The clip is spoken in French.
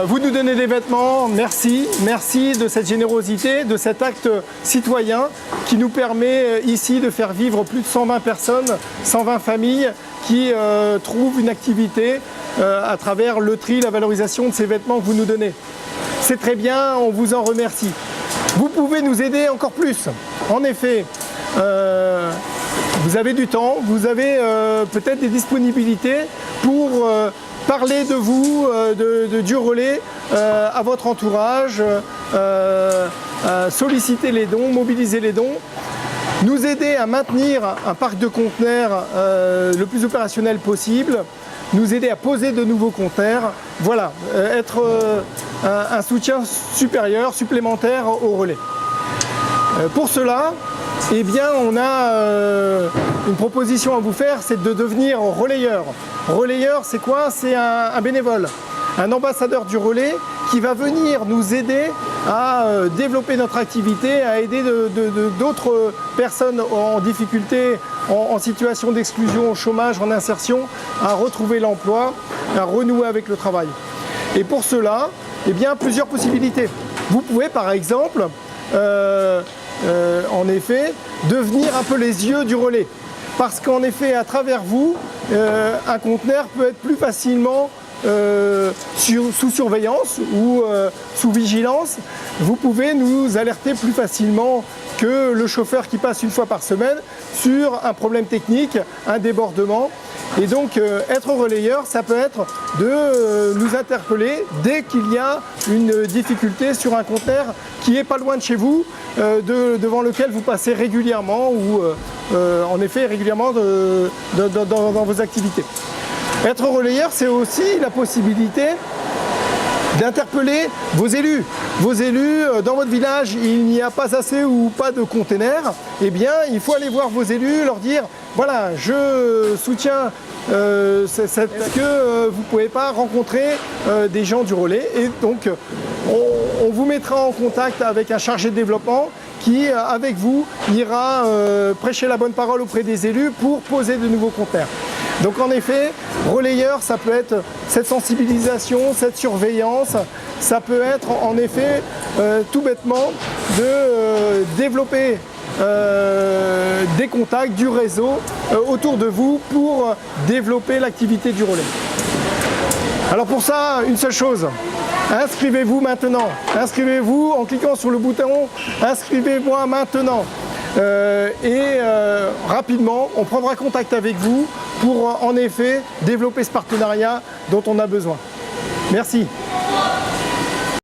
Vous nous donnez des vêtements, merci. Merci de cette générosité, de cet acte citoyen qui nous permet ici de faire vivre plus de 120 personnes, 120 familles qui trouvent une activité à travers le tri, la valorisation de ces vêtements que vous nous donnez. C'est très bien, on vous en remercie. Vous pouvez nous aider encore plus. En effet, vous avez du temps, vous avez peut-être des disponibilités pour parler de vous, du relais à votre entourage, solliciter les dons, mobiliser les dons, nous aider à maintenir un parc de conteneurs le plus opérationnel possible, nous aider à poser de nouveaux conteneurs, voilà, être un soutien supérieur, supplémentaire au relais. Pour cela, eh bien, on a une proposition à vous faire, c'est de devenir relayeur. Relayeur, c'est quoi? C'est un bénévole, un ambassadeur du relais qui va venir nous aider à développer notre activité, à aider d'autres personnes en difficulté, en situation d'exclusion, au chômage, en insertion, à retrouver l'emploi, à renouer avec le travail. Et pour cela, eh bien, plusieurs possibilités. Vous pouvez par exemple, en effet, devenir un peu les yeux du relais. Parce qu'en effet, à travers vous, un conteneur peut être plus facilement sous surveillance ou sous vigilance. Vous pouvez nous alerter plus facilement que le chauffeur qui passe une fois par semaine sur un problème technique, un débordement. Et donc être relayeur, ça peut être de nous interpeller dès qu'il y a une difficulté sur un conteneur qui est pas loin de chez vous, devant lequel vous passez régulièrement ou en effet régulièrement dans vos activités. Être relayeur, c'est aussi la possibilité d'interpeller vos élus. Vos élus, dans votre village, il n'y a pas assez ou pas de containers, eh bien, il faut aller voir vos élus, leur dire, voilà, je soutiens est-ce que vous ne pouvez pas rencontrer des gens du relais, et donc on vous mettra en contact avec un chargé de développement qui, avec vous, ira prêcher la bonne parole auprès des élus pour poser de nouveaux conteneurs. Donc en effet, relayeur, ça peut être cette sensibilisation, cette surveillance, ça peut être en effet tout bêtement de développer des contacts, du réseau autour de vous pour développer l'activité du relais. Alors pour ça, une seule chose, inscrivez-vous maintenant. Inscrivez-vous en cliquant sur le bouton « Inscrivez-moi maintenant ». Rapidement, on prendra contact avec vous pour en effet développer ce partenariat dont on a besoin. Merci.